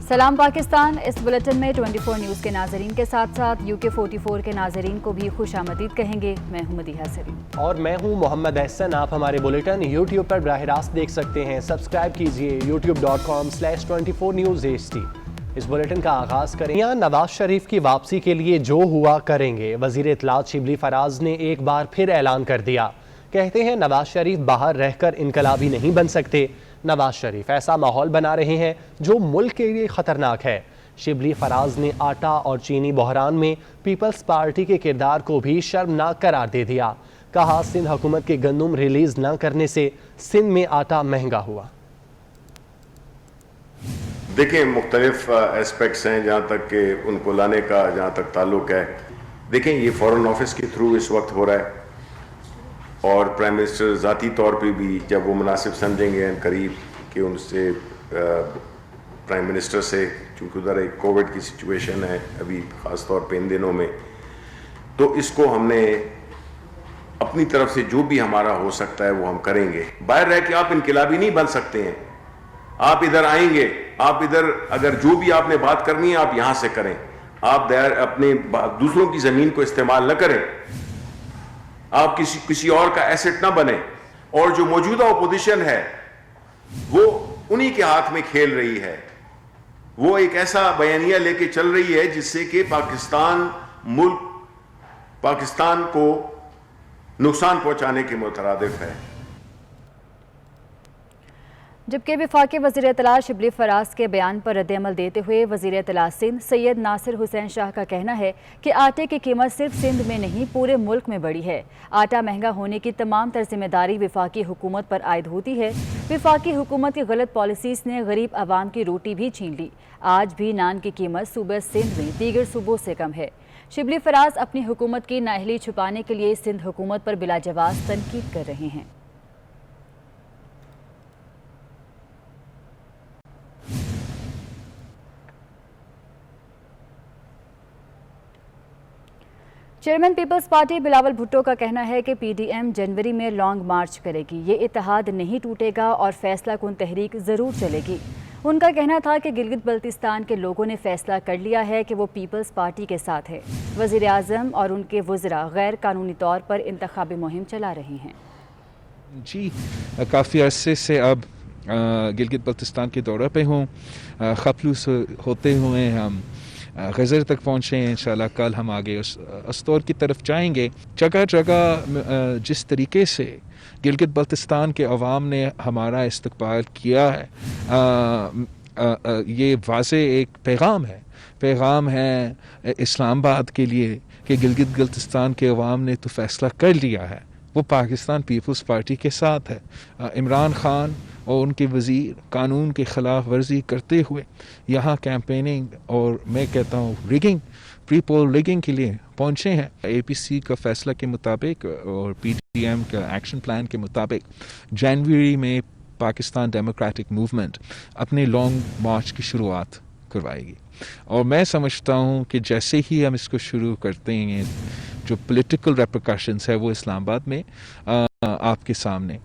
سلام پاکستان، اس بلیٹن میں 24 نیوز کے ناظرین کے ساتھ ساتھ UK 44 کے ناظرین کو بھی خوش آمدید کہیں گے۔ میں ہوں مدیحہ سلیم اور میں ہوں محمد احسن۔ آپ ہمارے بلیٹن YouTube پر براہ راست دیکھ سکتے ہیں۔ سبسکرائب کیجئے youtube.com/24 news HT۔ اس بلیٹن کا آغاز کریں۔ نواز شریف کی واپسی کے لیے جو ہوا کریں گے، وزیر اطلاعات شبلی فراز نے ایک بار پھر اعلان کر دیا۔ کہتے ہیں نواز شریف باہر رہ کر انقلابی نہیں بن سکتے۔ نواز شریف ایسا ماحول بنا رہے ہیں جو ملک کے لیے خطرناک ہے۔ شبلی فراز نے آٹا اور چینی بحران میں پیپلز پارٹی کے کردار کو بھی شرمناک قرار دے دیا۔ کہا سندھ حکومت کے گندم ریلیز نہ کرنے سے سندھ میں آٹا مہنگا ہوا۔ دیکھیں مختلف اسپیکٹس ہیں جہاں تک کہ ان کو لانے کا جہاں تک تعلق ہے۔ دیکھیں یہ فورن آفس کے تھرو اس وقت ہو رہا ہے، اور پرائم منسٹر ذاتی طور پہ بھی جب وہ مناسب سمجھیں گے قریب کہ ان سے پرائم منسٹر سے، چونکہ ادھر ایک کووڈ کی سچویشن ہے ابھی خاص طور پہ ان دنوں میں، تو اس کو ہم نے اپنی طرف سے جو بھی ہمارا ہو سکتا ہے وہ ہم کریں گے۔ باہر رہ کے آپ انقلابی نہیں بن سکتے ہیں۔ آپ ادھر آئیں گے، آپ ادھر اگر جو بھی آپ نے بات کرنی ہے آپ یہاں سے کریں، آپ اپنے دوسروں کی زمین کو استعمال نہ کریں، آپ کسی اور کا ایسٹ نہ بنے۔ اور جو موجودہ اپوزیشن ہے وہ انہی کے ہاتھ میں کھیل رہی ہے، وہ ایک ایسا بیانیہ لے کے چل رہی ہے جس سے کہ پاکستان کو نقصان پہنچانے کے مترادف ہے۔ جبکہ وفاقی وزیر اطلاعات شبلی فراز کے بیان پر رد عمل دیتے ہوئے وزیر اطلاعات سندھ سید ناصر حسین شاہ کا کہنا ہے کہ آٹے کی قیمت صرف سندھ میں نہیں پورے ملک میں بڑھی ہے۔ آٹا مہنگا ہونے کی تمام تر ذمہ داری وفاقی حکومت پر عائد ہوتی ہے۔ وفاقی حکومت کی غلط پالیسیز نے غریب عوام کی روٹی بھی چھین لی۔ آج بھی نان کی قیمت صوبہ سندھ میں دیگر صوبوں سے کم ہے۔ شبلی فراز اپنی حکومت کی نااہلی چھپانے کے لیے سندھ حکومت پر بلا جواز تنقید کر رہے ہیں۔ چیئرمین پیپلز پارٹی بلاول بھٹو کا کہنا ہے کہ PDM جنوری میں لانگ مارچ کرے گی۔ یہ اتحاد نہیں ٹوٹے گا اور فیصلہ کن تحریک ضرور چلے گی۔ ان کا کہنا تھا کہ گلگت بلتستان کے لوگوں نے فیصلہ کر لیا ہے کہ وہ پیپلز پارٹی کے ساتھ ہے۔ وزیر اعظم اور ان کے وزراء غیر قانونی طور پر انتخابی مہم چلا رہے ہیں۔ جی کافی عرصے سے اب گلگت بلتستان کے دورہ پہ ہوں، خپلوس ہوتے ہوئے ہم غزر تک پہنچے ہیں۔ انشاءاللہ کل ہم آگے استور کی طرف جائیں گے۔ جگہ جگہ جس طریقے سے گلگت بلتستان کے عوام نے ہمارا استقبال کیا ہے، یہ واضح ایک پیغام ہے اسلام آباد کے لیے کہ گلگت بلتستان کے عوام نے تو فیصلہ کر لیا ہے، وہ پاکستان پیپلز پارٹی کے ساتھ ہے۔ عمران خان اور ان کے وزیر قانون کی خلاف ورزی کرتے ہوئے یہاں کیمپیننگ اور میں کہتا ہوں پری پول ریگنگ کے لیے پہنچے ہیں۔ APC کا فیصلہ کے مطابق اور PDM کا ایکشن پلان کے مطابق جنوری میں پاکستان ڈیموکریٹک موومنٹ اپنے لانگ مارچ کی شروعات کروائے گی، اور میں سمجھتا ہوں کہ جیسے ہی ہم اس کو شروع کرتے ہیں جو پولیٹیکل ریپریکاشنز ہے وہ اسلام آباد میں آپ کے سامنے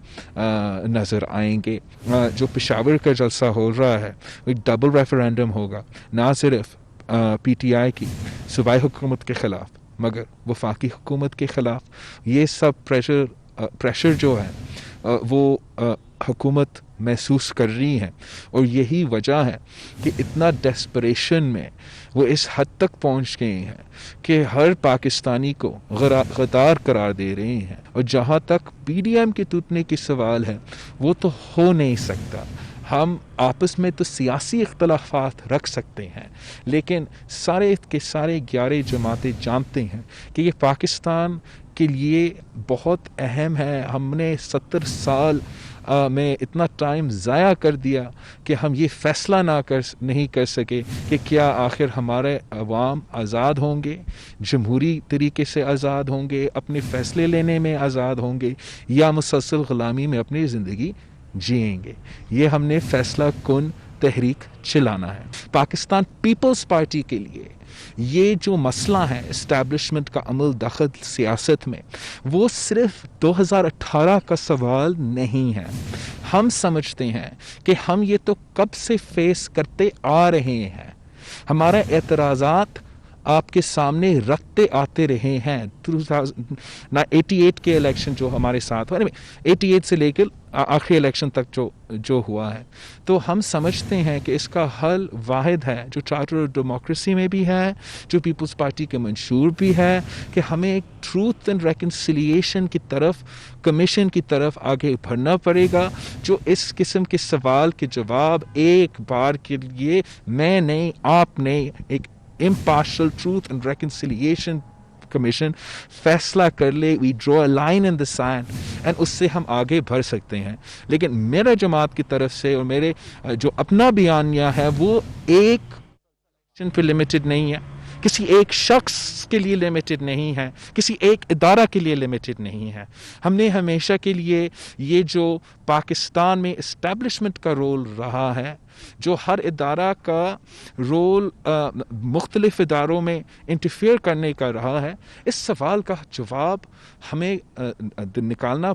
نظر آئیں گے۔ جو پشاور کا جلسہ ہو رہا ہے وہ ایک ڈبل ریفرینڈم ہوگا، نہ صرف PTI کی صوبائی حکومت کے خلاف مگر وفاقی حکومت کے خلاف۔ یہ سب پریشر جو ہے وہ حکومت محسوس کر رہی ہے، اور یہی وجہ ہے کہ اتنا ڈیسپریشن میں وہ اس حد تک پہنچ گئے ہیں کہ ہر پاکستانی کو غدار قرار دے رہے ہیں۔ اور جہاں تک PDM کے ٹوٹنے کی سوال ہے وہ تو ہو نہیں سکتا۔ ہم آپس میں تو سیاسی اختلافات رکھ سکتے ہیں، لیکن سارے کے سارے 11 جماعتیں جانتے ہیں کہ یہ پاکستان کے لیے بہت اہم ہے۔ ہم نے 70 سال میں اتنا ٹائم ضائع کر دیا کہ ہم یہ فیصلہ نہیں کر سکے کہ کیا آخر ہمارے عوام آزاد ہوں گے، جمہوری طریقے سے آزاد ہوں گے، اپنے فیصلے لینے میں آزاد ہوں گے، یا مسلسل غلامی میں اپنی زندگی جئیں گے۔ یہ ہم نے فیصلہ کن تحریک چلانا ہے۔ پاکستان پیپلز پارٹی کے لیے یہ جو مسئلہ ہے اسٹیبلشمنٹ کا عمل دخل سیاست میں، وہ صرف 2018 کا سوال نہیں ہے۔ ہم سمجھتے ہیں کہ ہم یہ تو کب سے فیس کرتے آ رہے ہیں، ہمارے اعتراضات آپ کے سامنے رکھتے آتے رہے ہیں. 88 کے الیکشن جو ہمارے ساتھ ہوا، 88 سے لے کر آخری الیکشن تک جو ہوا ہے، تو ہم سمجھتے ہیں کہ اس کا حل واحد ہے جو چارٹر آف ڈیموکریسی میں بھی ہے، جو پیپلز پارٹی کے منشور بھی ہے، کہ ہمیں ایک ٹروتھ اینڈ ریکنسیلیشن کی طرف، کمیشن کی طرف آگے بڑھنا پڑے گا، جو اس قسم کے سوال کے جواب ایک بار کے لیے میں نہیں، آپ نے، ایک impartial truth and reconciliation commission فیصلہ کر لے. We draw a line in the sand and اس سے ہم آگے بڑھ سکتے ہیں. لیکن میرا جماعت کی طرف سے اور میرے جو اپنا بیانیہ ہے وہ ایک پہ لمیٹڈ نہیں ہے، کسی ایک شخص کے لیے لمیٹڈ نہیں ہے، کسی ایک ادارہ کے لیے لمیٹڈ نہیں ہے. ہم نے ہمیشہ کے لیے یہ جو پاکستان میں اسٹیبلشمنٹ کا رول رہا ہے، جو ہر ادارہ کا رول مختلف اداروں میں انٹرفیئر کرنے کا رہا ہے، اس سوال کا جواب ہمیں نکالنا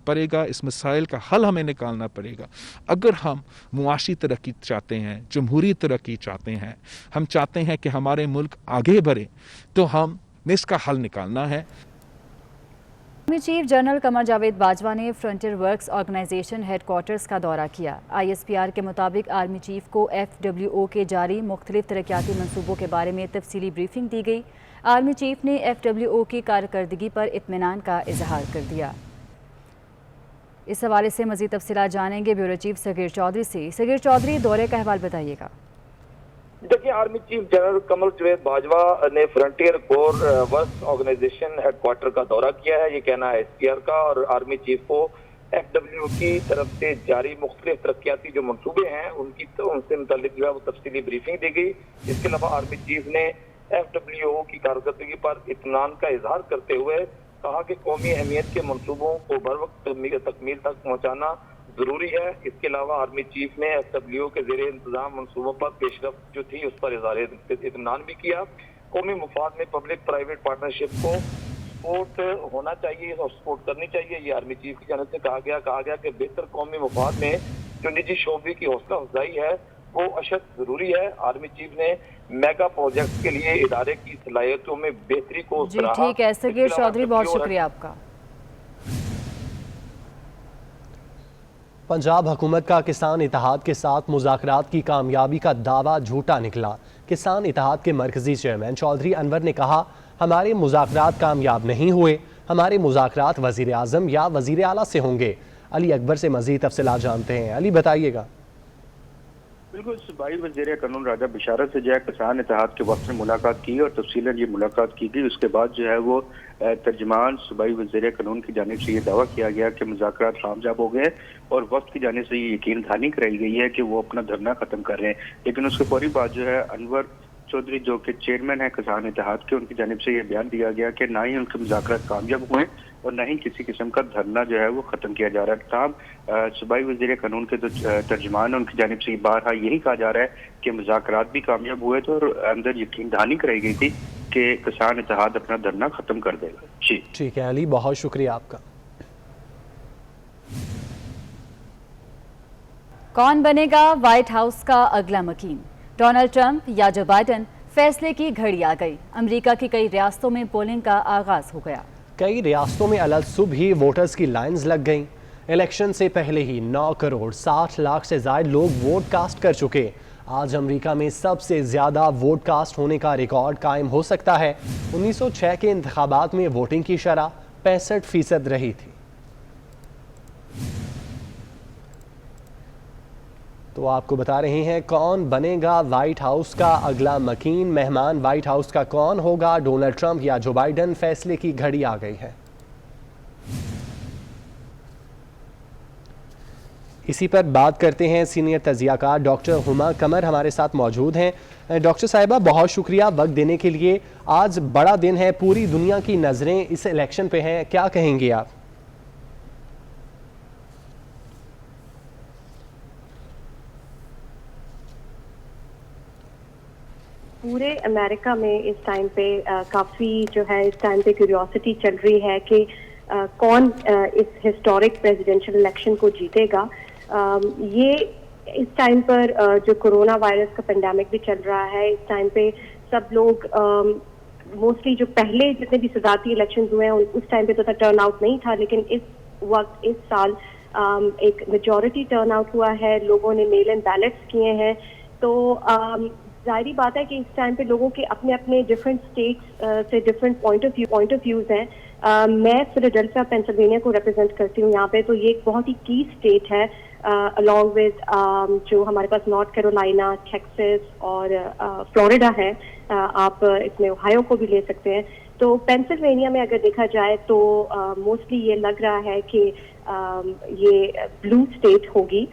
پڑے گا، اس مسائل کا حل ہمیں نکالنا پڑے گا. اگر ہم معاشی ترقی چاہتے ہیں، جمہوری ترقی چاہتے ہیں، ہم چاہتے ہیں کہ ہمارے ملک آگے بڑھے، تو ہم نے اس کا حل نکالنا ہے. Army chief general Qamar Javed Bajwa نے frontier works organisation headquarters کا دورہ کیا. ISPR کے مطابق آرمی چیف کو FWO کے جاری مختلف ترقیاتی منصوبوں کے بارے میں تفصیلی بریفنگ دی گئی. آرمی چیف نے FWO کی کارکردگی پر اطمینان کا اظہار کر دیا. اس حوالے سے مزید تفصیلات جانیں گے بیورو چیف صغیر چودھری سے. صغیر چودھری، دورے کا احوال بتائیے گا. دیکھیں، army chief general Qamar Javed Bajwa نے فرنٹیئر کور ورکس آرگنائزیشن ہیڈ کوارٹر کا دورہ کیا ہے. یہ کہنا ہے ISPR کا، اور آرمی چیف کو FWO کی طرف سے جاری مختلف ترقیاتی جو منصوبے ہیں ان سے متعلق جو ہے وہ تفصیلی بریفنگ دی گئی. اس کے علاوہ آرمی چیف نے FWO کی کارکردگی پر اطمینان کا اظہار کرتے ہوئے کہا کہ قومی اہمیت کے منصوبوں کو بروقت تکمیل تک پہنچانا ضروری ہے. اس کے علاوہ آرمی چیف نے FWO کے زیر انتظام منصوبوں پر پیش رفت جو تھی اس پر اظہار اطمینان بھی کیا. قومی مفاد میں پبلک پرائیویٹ پارٹنرشپ کو سپورٹ ہونا چاہیے اور سپورٹ کرنی چاہیے. یہ آرمی چیف کی جانب سے کہا گیا کہ بہتر قومی مفاد میں جو نجی شعبے کی حوصلہ افزائی ہے وہ اشد ضروری ہے. آرمی چیف نے میگا پروجیکٹ کے لیے ادارے کی صلاحیتوں میں بہتری کو جی ٹھیک ہے صغیر چودھری، بہت شکریہ آپ کا. پنجاب حکومت کا کسان اتحاد کے ساتھ مذاکرات کی کامیابی کا دعویٰ جھوٹا نکلا. کسان اتحاد کے مرکزی چیئرمین چودھری انور نے کہا، ہمارے مذاکرات کامیاب نہیں ہوئے، ہمارے مذاکرات وزیر اعظم یا وزیر اعلیٰ سے ہوں گے. علی اکبر سے مزید تفصیلات جانتے ہیں. علی، بتائیے گا. بالکل، صوبائی وزیر قانون راجہ بشارت سے جو ہے کسان اتحاد کے وفد نے ملاقات کی اور تفصیلاً یہ ملاقات کی گئی. اس کے بعد جو ہے وہ ترجمان صوبائی وزیر قانون کی جانب سے یہ دعویٰ کیا گیا کہ مذاکرات کامیاب ہو گئے اور وفد کی جانب سے یہ یقین دہانی کرائی گئی ہے کہ وہ اپنا دھرنا ختم کر رہے ہیں. لیکن اس کے فوری بعد جو ہے انور چودھری جو کہ چیئرمین ہے کسان اتحاد کے، ان کی جانب سے یہ بیان دیا گیا کہ نہ ہی ان کے مذاکرات کامیاب ہوئے اور نہ ہی کسی قسم کا دھرنا جو ہے وہ ختم کیا جا رہا ہے. تاہم صوبائی وزیر قانون کے جو ترجمان ہیں ان کی جانب سے بارہا یہی کہا جا رہا ہے کہ مذاکرات بھی کامیاب ہوئے تھے اور اندر یقین دہانی کرائی گئی تھی کہ کسان اتحاد اپنا دھرنا ختم کر دے گا. جی ٹھیک ہے علی، بہت شکریہ آپ کا. کون بنے گا وائٹ ہاؤس کا اگلا مکین؟ ڈونلڈ ٹرمپ یا جو بائیڈن؟ فیصلے کی گھڑی آ گئی. امریکہ کی کئی ریاستوں میں پولنگ کا آغاز ہو گیا. کئی ریاستوں میں الگ صبح ہی ووٹرز کی لائنز لگ گئیں. الیکشن سے پہلے ہی 9 کروڑ 60 لاکھ سے زائد لوگ ووٹ کاسٹ کر چکے. آج امریکہ میں سب سے زیادہ ووٹ کاسٹ ہونے کا ریکارڈ قائم ہو سکتا ہے. 1906 کے انتخابات میں ووٹنگ کی شرح 65% رہی تھی. تو آپ کو بتا رہے ہیں کون بنے گا وائٹ ہاؤس کا اگلا مکین. مہمان وائٹ ہاؤس کا کون ہوگا، ڈونلڈ ٹرمپ یا جو بائیڈن؟ فیصلے کی گھڑی آ گئی ہے. اسی پر بات کرتے ہیں. سینئر تجزیہ کار ڈاکٹر ہما قمر ہمارے ساتھ موجود ہیں. ڈاکٹر صاحبہ، بہت شکریہ وقت دینے کے لیے. آج بڑا دن ہے، پوری دنیا کی نظریں اس الیکشن پہ ہیں، کیا کہیں گے آپ؟ پورے امریکہ میں اس ٹائم پہ کافی جو ہے اس ٹائم پہ کیوریوسٹی چل رہی ہے کہ کون اس ہسٹورک پریزیڈینشیل الیکشن کو جیتے گا. یہ اس ٹائم پر جو کورونا وائرس کا پینڈیمک بھی چل رہا ہے, اس ٹائم پہ سب لوگ موسٹلی جو پہلے جتنے بھی صدارتی الیکشنز ہوئے ہیں اس ٹائم پہ تو ٹرن آؤٹ نہیں تھا, لیکن اس وقت اس سال ایک میجورٹی ٹرن آؤٹ ہوا ہے, لوگوں نے میل ان بیلٹس کیے ہیں. تو ظاہری بات ہے کہ اس ٹائم پہ لوگوں کے اپنے اپنے ڈفرینٹ اسٹیٹس سے ڈفرینٹ پوائنٹ آف ویوز ہیں. میں فلاڈیلفیا پینسلوینیا کو ریپرزینٹ کرتی ہوں یہاں پہ, تو یہ ایک بہت ہی کی اسٹیٹ ہے along with جو ہمارے پاس نارتھ کیرولائنا, ٹیکسس اور فلوریڈا ہے. آپ اس میں اوہایو کو بھی لے سکتے ہیں. تو پینسلوینیا میں اگر دیکھا جائے تو موسٹلی یہ لگ رہا ہے کہ یہ بلو اسٹیٹ ہوگی,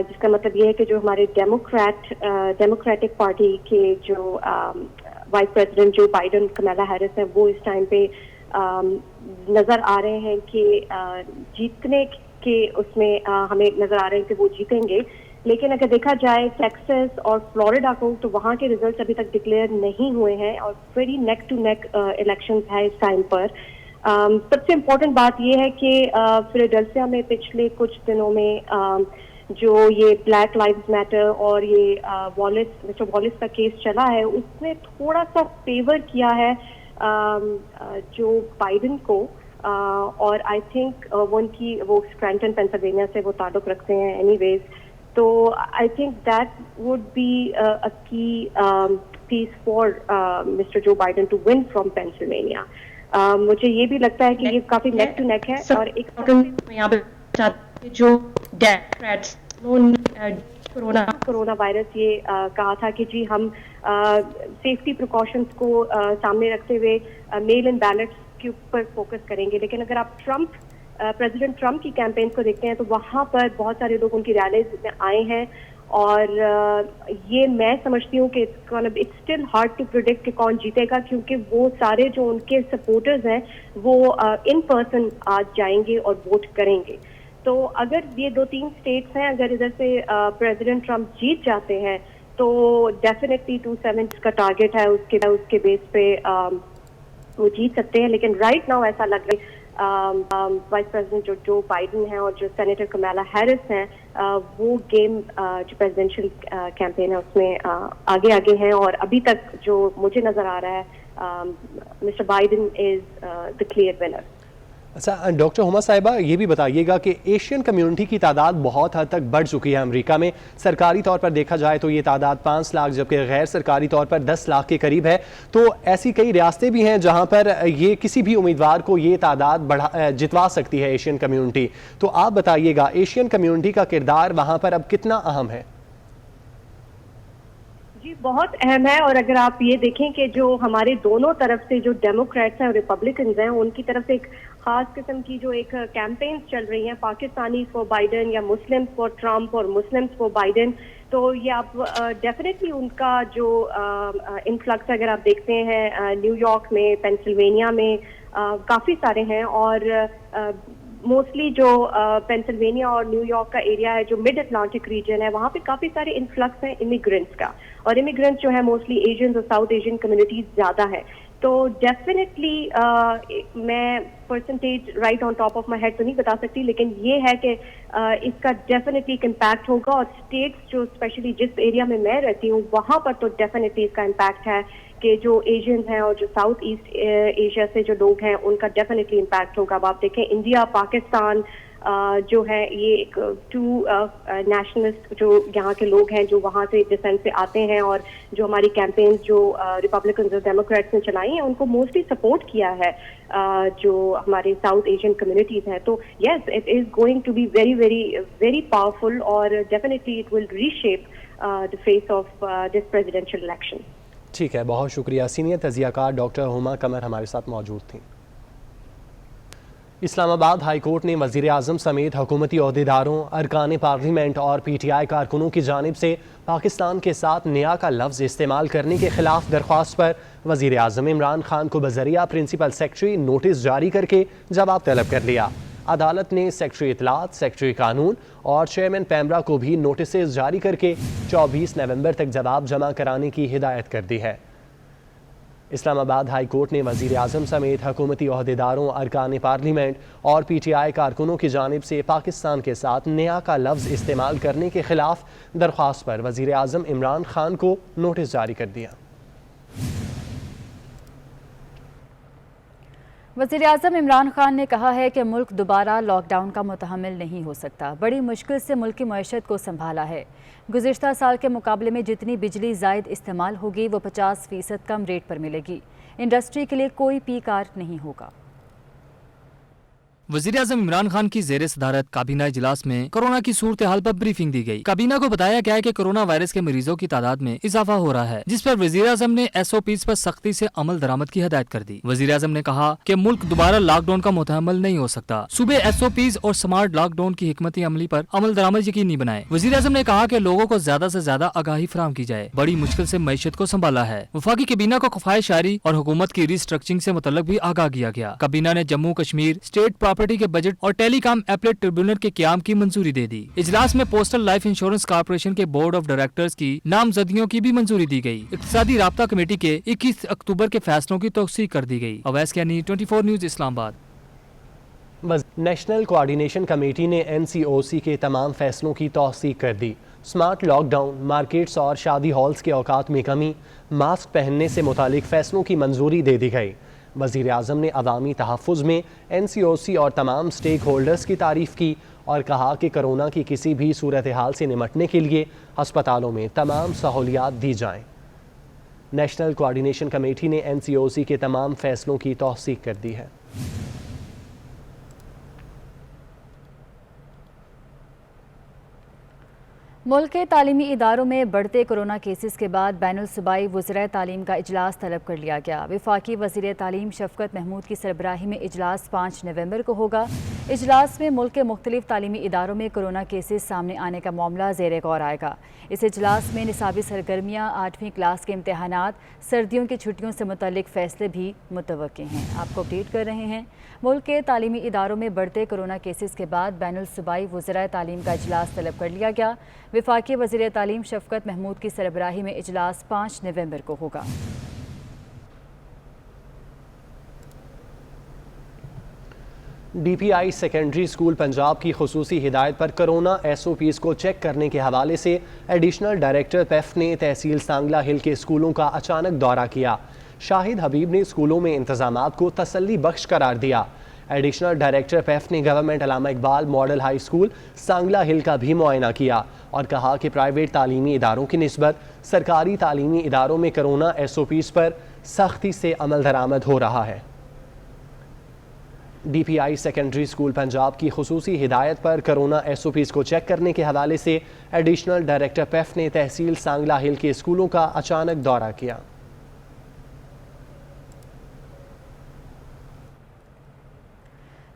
جس کا مطلب یہ ہے کہ جو ہمارے ڈیموکریٹک پارٹی کے جو vice president Joe Biden, Kamala Harris ہیں, وہ اس ٹائم پہ نظر آ رہے ہیں کہ جیتنے کے اس میں ہمیں نظر آ رہے ہیں کہ وہ جیتیں گے. لیکن اگر دیکھا جائے ٹیکسس اور فلوریڈا کو, تو وہاں کے ریزلٹس ابھی تک ڈکلیئر نہیں ہوئے ہیں اور very neck to neck elections ہے اس ٹائم پر. سب سے امپورٹنٹ بات یہ ہے کہ فلاڈیلفیا میں پچھلے کچھ دنوں میں جو یہ بلیک لائیوز میٹر اور یہ مسٹر والیس کا کیس چلا ہے, اس نے تھوڑا سا فیور کیا ہے جو بائیڈن کو, اور آئی تھنک وہ اسکرینٹن پینسلوینیا سے وہ تعلق رکھتے ہیں اینی ویز. تو I think that would be a key piece for Mr Joe Biden to win from Pennsylvania. مجھے یہ بھی لگتا ہے کہ یہ کافی نیک ٹو نیک ہے. اور ایک جو ڈیموکریٹس کورونا وائرس یہ کہا تھا کہ جی ہم سیفٹی پریکاشنز کو سامنے رکھتے ہوئے میل ان بیلٹس کے اوپر فوکس کریں گے, لیکن اگر آپ پریزیڈنٹ ٹرمپ کی کیمپین کو دیکھتے ہیں تو وہاں پر بہت سارے لوگ ان کی ریلیز میں آئے ہیں, اور یہ میں سمجھتی ہوں کہ it's still hard to predict کہ کون جیتے گا, کیونکہ وہ سارے جو ان کے سپورٹرز ہیں وہ ان پرسن آج جائیں گے اور ووٹ کریں گے. تو اگر یہ 2-3 اسٹیٹس ہیں, اگر ادھر سے پریزیڈنٹ ٹرمپ جیت جاتے ہیں تو ڈیفینیٹلی 270 کا ٹارگیٹ ہے, اس کے بیس پہ وہ جیت سکتے ہیں. لیکن رائٹ ناؤ ایسا لگ رہا ہے وائس پریزیڈنٹ جو بائیڈن ہیں اور جو سینیٹر کمیلا ہیرس ہیں, وہ گیم جو پریزیڈینشیل کیمپین ہے اس میں آگے ہیں, اور ابھی تک جو مجھے نظر آ رہا ہے mister Biden is the clear winner. اچھا ڈاکٹر ہما صاحبہ, یہ بھی بتائیے گا کہ ایشین کمیونٹی کی تعداد بہت حد تک بڑھ چکی ہے امریکہ میں. سرکاری طور پر دیکھا جائے تو یہ تعداد 5 لاکھ جبکہ غیر سرکاری طور پر 10 لاکھ کے قریب ہے. تو ایسی کئی ریاستیں بھی ہیں جہاں پر یہ کسی بھی امیدوار کو یہ تعداد جتوا سکتی ہے ایشین کمیونٹی. تو آپ بتائیے گا ایشین کمیونٹی کا کردار وہاں پر اب کتنا اہم ہے؟ جی بہت اہم ہے, اور اگر آپ یہ دیکھیں کہ جو ہمارے دونوں طرف سے جو ڈیموکریٹس ہیں اور ریپبلکنز ہیں, ان کی طرف سے ایک خاص قسم کی جو ایک کیمپینز چل رہی ہیں, پاکستانی فور بائیڈن یا مسلم فور ٹرمپ اور مسلم فور بائیڈن. تو یہ آپ ڈیفینیٹلی ان کا جو انفلکس اگر آپ دیکھتے ہیں نیو یارک میں, پینسلوینیا میں کافی سارے ہیں, اور موسٹلی جو پینسلوینیا اور نیو یارک کا ایریا ہے جو مڈ اٹلانٹک ریجن ہے, وہاں پہ کافی سارے انفلکس ہیں امیگرینٹس کا, اور امیگرینٹس جو ہے موسٹلی ایشینز اور ساؤتھ ایشین کمیونٹیز زیادہ ہے. تو ڈیفینیٹلی میں percentage right on top of my head تو نہیں بتا سکتی, لیکن یہ ہے کہ اس کا ڈیفینیٹلی ایک امپیکٹ ہوگا, اور اسٹیٹس جو اسپیشلی جس ایریا میں رہتی ہوں وہاں پر تو ڈیفینیٹلی اس کا امپیکٹ ہے کہ جو ایشینز ہیں اور جو ساؤتھ ایسٹ ایشیا سے جو لوگ ہیں ان کا ڈیفینیٹلی امپیکٹ ہوگا. اب آپ دیکھیں انڈیا پاکستان جو ہے یہ ایک 2 نیشنلسٹ جو یہاں کے لوگ ہیں جو وہاں سے ڈسینٹ سے آتے ہیں, اور جو ہماری کیمپینز جو ریپبلکنز اور ڈیموکریٹس نے چلائی ہیں ان کو موسٹلی سپورٹ کیا ہے جو ہمارے ساؤتھ ایشین کمیونٹیز ہیں. تو yes it is going to be very very very powerful, اور definitely it will reshape the face of this presidential election. ٹھیک ہے, بہت شکریہ. سینئر تجزیہ کار ڈاکٹر ہما قمر ہمارے ساتھ موجود تھیں. اسلام آباد ہائی کورٹ نے وزیر اعظم سمیت حکومتی عہدیداروں, ارکان پارلیمنٹ اور پی ٹی آئی کارکنوں کی جانب سے پاکستان کے ساتھ نیا کا لفظ استعمال کرنے کے خلاف درخواست پر وزیر اعظم عمران خان کو بذریعہ پرنسپل سیکرٹری نوٹس جاری کر کے جواب طلب کر لیا. عدالت نے سیکرٹری اطلاعات, سیکرٹری قانون اور چیئرمین پیمرا کو بھی نوٹسز جاری کر کے 24 نومبر تک جواب جمع کرانے کی ہدایت کر دی ہے. اسلام آباد ہائی کورٹ نے وزیر اعظم سمیت حکومتی عہدیداروں، ارکان پارلیمنٹ اور پی ٹی آئی کارکنوں کی جانب سے پاکستان کے ساتھ نیا کا لفظ استعمال کرنے کے خلاف درخواست پر وزیر اعظم عمران خان کو نوٹس جاری کر دیا۔ وزیر اعظم عمران خان نے کہا ہے کہ ملک دوبارہ لاک ڈاؤن کا متحمل نہیں ہو سکتا، بڑی مشکل سے ملک کی معیشت کو سنبھالا ہے۔ گزشتہ سال کے مقابلے میں جتنی بجلی زائد استعمال ہوگی وہ 50% کم ریٹ پر ملے گی۔ انڈسٹری کے لیے کوئی پیک آر نہیں ہوگا۔ وزیر اعظم عمران خان کی زیر صدارت کابینہ اجلاس میں کورونا کی صورتحال پر بریفنگ دی گئی۔ کابینہ کو بتایا گیا کہ کورونا وائرس کے مریضوں کی تعداد میں اضافہ ہو رہا ہے، جس پر وزیر اعظم نے SOPs پر سختی سے عمل درآمد کی ہدایت کر دی۔ وزیر اعظم نے کہا کہ ملک دوبارہ لاک ڈاؤن کا متحمل نہیں ہو سکتا، صوبے SOPs اور سمارٹ لاک ڈاؤن کی حکمت عملی پر عمل درآمد یقینی بنائے۔ وزیر اعظم نے کہا کہ لوگوں کو زیادہ سے زیادہ آگاہی فراہم کی جائے، بڑی مشکل سے معیشت کو سنبھالا ہے۔ وفاقی کابینہ کو کفایت شعری اور حکومت کی ری اسٹرکچرنگ سے متعلق بھی آگاہ کیا گیا۔ کابینہ نے جموں کشمیر اسٹیٹ پراپرٹی کے بجٹ اور ٹیلی کام ایپلیٹ ٹریبیونل کے قیام کی منظوری دے دی۔ اجلاس میں پوسٹل لائف انشورنس کارپوریشن کے بورڈ آف ڈائریکٹرز کی نامزدگیوں کی بھی منظوری دی گئی۔ اقتصادی رابطہ کمیٹی کے 21 اکتوبر کے فیصلوں کی توثیق کر دی گئی۔ اویس کیانی، 24 نیوز، اسلام آباد۔ نیشنل کوآرڈینیشن کمیٹی نے NCOC کے تمام فیصلوں کی توثیق کر دی۔ سمارٹ لاک ڈاؤن، مارکیٹس اور شادی ہالز کے اوقات میں کمی، ماسک پہننے سے متعلق فیصلوں کی منظوری دے دی گئی۔ وزیر اعظم نے عوامی تحفظ میں NCOC اور تمام سٹیک ہولڈرز کی تعریف کی اور کہا کہ کورونا کی کسی بھی صورتحال سے نمٹنے کے لیے ہسپتالوں میں تمام سہولیات دی جائیں۔ نیشنل کوآرڈینیشن کمیٹی نے NCOC کے تمام فیصلوں کی توثیق کر دی ہے۔ ملک کے تعلیمی اداروں میں بڑھتے کورونا کیسز کے بعد بین الصوبائی وزرائے تعلیم کا اجلاس طلب کر لیا گیا۔ وفاقی وزیر تعلیم شفقت محمود کی سربراہی میں اجلاس 5 نومبر کو ہوگا۔ اجلاس میں ملک کے مختلف تعلیمی اداروں میں کورونا کیسز سامنے آنے کا معاملہ زیر غور آئے گا۔ اس اجلاس میں نصابی سرگرمیاں، 8ویں کلاس کے امتحانات، سردیوں کی چھٹیوں سے متعلق فیصلے بھی متوقع ہیں۔ آپ کو اپڈیٹ کر رہے ہیں۔ ملک کے تعلیمی اداروں میں بڑھتے کورونا کیسز کے بعد بین الصوبائی وزرائے تعلیم کا اجلاس طلب کر لیا گیا۔ وفاقی وزیر تعلیم شفقت محمود کی سربراہی میں اجلاس 5 نومبر کو ہوگا۔ DPI سیکنڈری اسکول پنجاب کی خصوصی ہدایت پر کورونا SOPs کو چیک کرنے کے حوالے سے ایڈیشنل ڈائریکٹر پیف نے تحصیل سانگلہ ہل کے اسکولوں کا اچانک دورہ کیا۔ شاہد حبیب نے اسکولوں میں انتظامات کو تسلی بخش قرار دیا۔ ایڈیشنل ڈائریکٹر پیف نے گورنمنٹ علامہ Iqbal model high school Sangla ہل کا بھی معائنہ کیا اور کہا کہ پرائیویٹ تعلیمی اداروں کی نسبت سرکاری تعلیمی اداروں میں کورونا SOPs پر سختی سے عمل درآمد ہو رہا ہے۔ DPI سیکنڈری اسکول پنجاب کی خصوصی ہدایت پر کورونا SOPs کو چیک کرنے کے حوالے سے ایڈیشنل ڈائریکٹر پیف نے تحصیل سانگلہ ہل کے اسکولوں کا اچانک دورہ کیا۔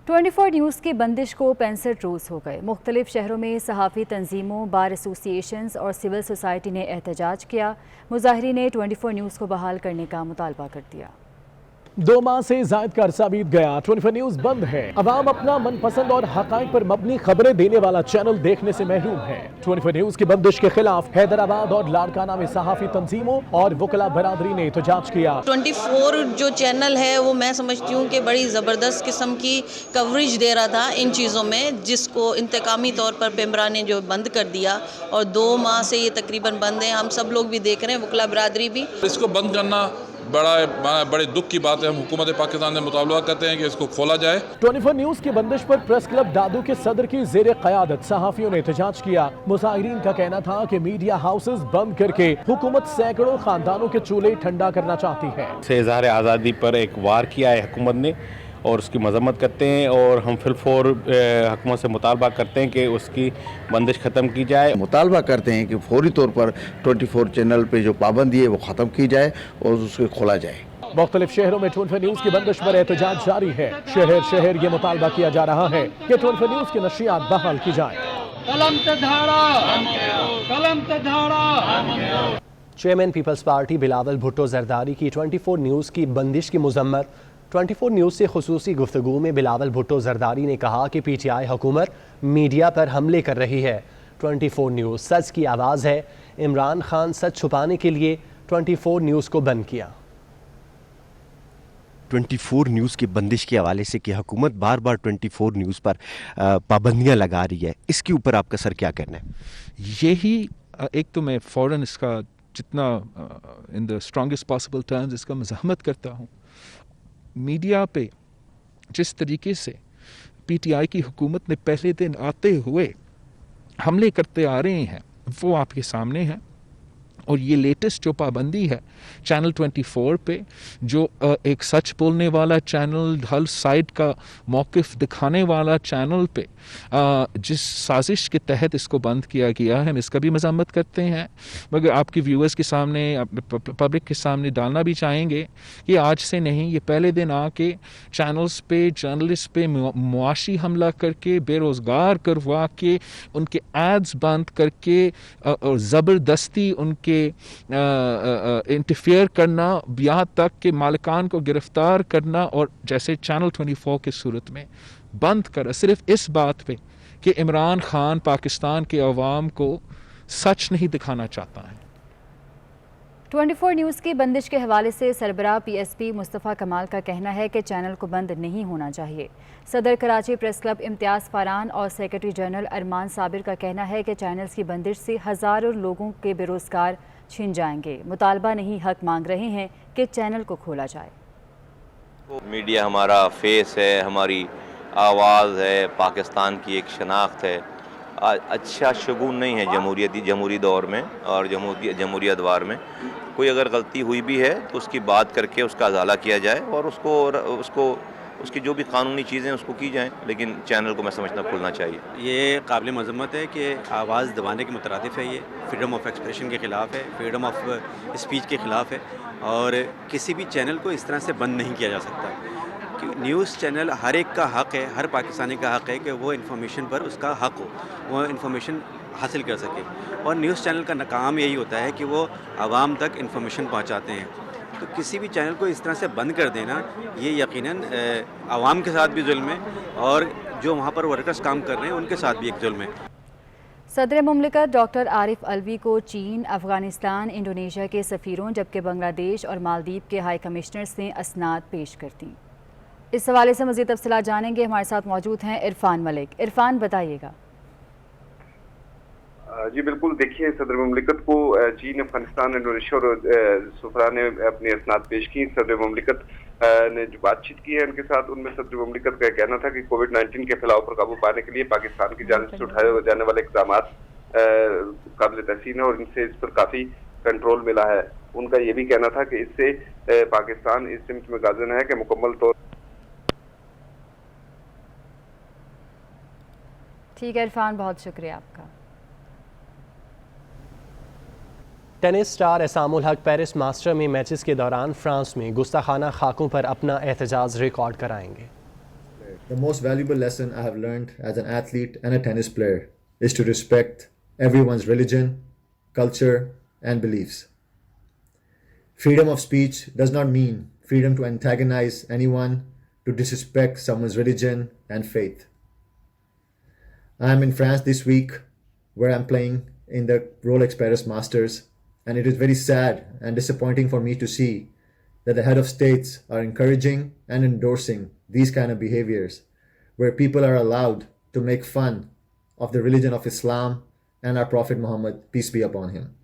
24 نیوز کی بندش کو 65 روز ہو گئے۔ مختلف شہروں میں صحافی تنظیموں، بار ایسوسی ایشنز اور سول سوسائٹی نے احتجاج کیا۔ مظاہرین نے 24 نیوز کو بحال کرنے کا مطالبہ کر دیا۔ 2 ماہ سے زائد کا عرصہ بیت گیا، 24 نیوز بند ہے۔ عوام اپنا من پسند اور حقائق پر مبنی خبریں دینے والا چینل دیکھنے سے محروم ہے۔ 24 نیوز کی بندش کے خلاف حیدرآباد اور لاڑکانہ میں صحافی تنظیموں اور وکلاء برادری نے احتجاج کیا۔ 24 جو چینل ہے وہ میں سمجھتی ہوں کہ بڑی زبردست قسم کی کوریج دے رہا تھا ان چیزوں میں، جس کو انتقامی طور پر پیمرا نے جو بند کر دیا، اور 2 ماہ سے یہ تقریباً بند ہے۔ ہم سب لوگ بھی دیکھ رہے ہیں، وکلاء برادری بھی۔ اس کو بند کرنا بڑے دکھ کی بات ہے۔ ہم حکومت پاکستان سے مطالبہ کرتے ہیں کہ اس کو کھولا جائے۔ 24 نیوز کی بندش پر پریس کلب دادو کے صدر کی زیر قیادت صحافیوں نے احتجاج کیا۔ مظاہرین کا کہنا تھا کہ میڈیا ہاؤسز بند کر کے حکومت سینکڑوں خاندانوں کے چولہے ٹھنڈا کرنا چاہتی ہے۔ اظہار آزادی پر ایک وار کیا ہے حکومت نے اور اس کی مذمت کرتے ہیں، اور ہم فی الفور حکومت سے مطالبہ کرتے ہیں کہ اس کی بندش ختم کی جائے۔ مطالبہ کرتے ہیں کہ فوری طور پر 24 چینل پہ جو پابندی ہے وہ ختم کی جائے اور اس کو کھولا جائے۔ مختلف شہروں میں 24 نیوز کی بندش پر احتجاج جاری ہے۔ شہر شہر یہ مطالبہ کیا جا رہا ہے کہ 24 نیوز کی نشریات بحال کی جائیں۔ چیئرمین پیپلز پارٹی بلاول بھٹو زرداری کی 24 نیوز کی بندش کی مذمت۔ 24 نیوز سے خصوصی گفتگو میں بلاول بھٹو زرداری نے کہا کہ PTI حکومت میڈیا پر حملے کر رہی ہے۔ 24 نیوز سچ کی آواز ہے۔ عمران خان سچ چھپانے کے لیے 24 نیوز کو بند کیا۔ 24 نیوز کی بندش کے حوالے سے کہ حکومت بار بار 24 نیوز پر پابندیاں لگا رہی ہے، اس کے اوپر آپ کا سر کیا کہنا ہے؟ یہی ایک تو میں فوراً اس کا جتنا ان دا اسٹرانگسٹ پاسبل ٹرمز اس کا مزاحمت کرتا ہوں. میڈیا پہ جس طریقے سے پی ٹی آئی کی حکومت نے پہلے دن آتے ہوئے حملے کرتے آ رہے ہیں وہ آپ کے سامنے ہیں. اور یہ لیٹسٹ جو پابندی ہے چینل 24 پہ، جو ایک سچ بولنے والا چینل، ہر سائڈ کا موقف دکھانے والا چینل پہ جس سازش کے تحت اس کو بند کیا گیا ہے، ہم اس کا بھی مذمت کرتے ہیں. مگر آپ کے ویورز کے سامنے، پبلک کے سامنے ڈالنا بھی چاہیں گے کہ آج سے نہیں، یہ پہلے دن آ کے چینلز پہ، جرنلسٹ پہ معاشی حملہ کر کے، بے روزگار کروا کے، ان کے ایڈز بند کر کے، اور زبردستی ان کے انٹرفیئر کرنا، یہاں تک کہ مالکان کو گرفتار کرنا، اور جیسے چینل 24 کی صورت میں بند کرا صرف اس بات پہ کہ عمران خان پاکستان کے عوام کو سچ نہیں دکھانا چاہتا ہے. 24 نیوز کی بندش کے حوالے سے سربراہ پی ایس پی مصطفیٰ کمال کا کہنا ہے کہ چینل کو بند نہیں ہونا چاہیے. صدر کراچی پریس کلب امتیاز فاران اور سیکرٹری جنرل ارمان صابر کا کہنا ہے کہ چینلز کی بندش سے ہزاروں لوگوں کے بے روزگار چھن جائیں گے. مطالبہ نہیں، حق مانگ رہے ہیں کہ چینل کو کھولا جائے. میڈیا ہمارا فیس ہے، ہماری آواز ہے، پاکستان کی ایک شناخت ہے. اچھا شگون نہیں ہے جمہوری دور میں اور جمہوری ادوار میں. کوئی اگر غلطی ہوئی بھی ہے تو اس کی بات کر کے اس کا ازالہ کیا جائے اور اس کی جو بھی قانونی چیزیں اس کو کی جائیں، لیکن چینل کو میں سمجھتا کھلنا چاہیے. یہ قابل مذمت ہے کہ آواز دبانے کے مترادف ہے. یہ فریڈم آف ایکسپریشن کے خلاف ہے، فریڈم آف اسپیچ کے خلاف ہے، اور کسی بھی چینل کو اس طرح سے بند نہیں کیا جا سکتا. نیوز چینل ہر ایک کا حق ہے، ہر پاکستانی کا حق ہے کہ وہ انفارمیشن پر اس کا حق ہو، وہ انفارمیشن حاصل کر سکے. اور نیوز چینل کا کام یہی ہوتا ہے کہ وہ عوام تک انفارمیشن پہنچاتے ہیں. تو کسی بھی چینل کو اس طرح سے بند کر دینا یہ یقیناً عوام کے ساتھ بھی ظلم ہے، اور جو وہاں پر ورکرز کام کر رہے ہیں ان کے ساتھ بھی ایک ظلم ہے. صدر مملکت ڈاکٹر عارف علوی کو چین، افغانستان، انڈونیشیا کے سفیروں جبکہ بنگلہ دیش اور مالدیپ کے ہائی کمشنرز نے اسناد پیش کر دیں. اس حوالے سے مزید تفصیلات جانیں گے. ہمارے ساتھ موجود ہیں عرفان ملک. عرفان، بتائیے گا. جی بالکل، دیکھیے صدر مملکت کو چین، افغانستان، انڈونیشیا اور سفراء نے اپنے اسناد پیش کی. صدر مملکت نے جو بات چیت کی ہے ان کے ساتھ، ان میں صدر مملکت کا کہنا تھا کہ کووڈ-19 کے پھیلاؤ پر قابو پانے کے لیے پاکستان کی جانب سے اٹھائے جانے والے اقدامات قابل تحسین ہے اور ان سے اس پر کافی کنٹرول ملا ہے. ان کا یہ بھی کہنا تھا کہ اس سے پاکستان اس سمت میں گامزن ہے کہ مکمل طور. ٹھیک ہے عرفان، بہت شکریہ آپ کا. ٹینس سٹار احسام الحق پیرس ماسٹر میں میچز کے دوران فرانس میں گستاخانہ خاکوں پر اپنا احتجاج ریکارڈ کرائیں گے. The most valuable lesson I have learned as an athlete and a tennis player is to respect everyone's religion, culture and beliefs. Freedom of speech does not mean freedom to antagonize anyone, to disrespect someone's religion and faith. I am in France this week where I am playing in the Rolex Paris Masters. And it is very sad and disappointing for me to see that the head of states are encouraging and endorsing these kind of behaviors where people are allowed to make fun of the religion of Islam and our Prophet Muhammad, peace be upon him.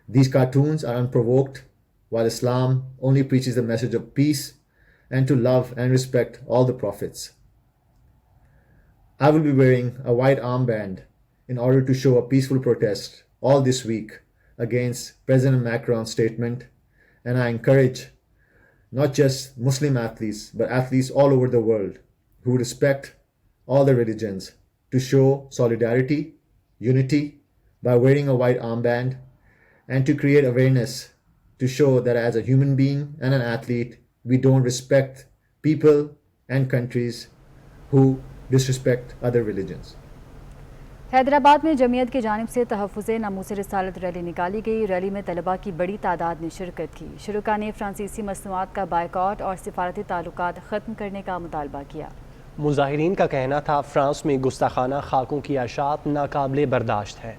These cartoons are unprovoked, while Islam only preaches the message of peace and to love and respect all the prophets. I will be wearing a white armband in order to show a peaceful protest all this week against President Macron's statement, and I encourage not just Muslim athletes but athletes all over the world who respect all the religions to show solidarity, unity by wearing a white armband, and to create awareness to show that as a human being and an athlete we don't respect people and countries who disrespect other religions. Hyderabad میں جمعیت کی جانب سے تحفظ ناموس رسالت rally نکالی گئی. Rally میں طلباء کی بڑی تعداد نے شرکت کی. شرکاء نے فرانسیسی مصنوعات کا بائیکاٹ اور سفارتی تعلقات ختم کرنے کا مطالبہ کیا. مظاہرین کا کہنا تھا فرانس میں گستاخانہ خاکوں کی اشاعت ناقابل برداشت ہے.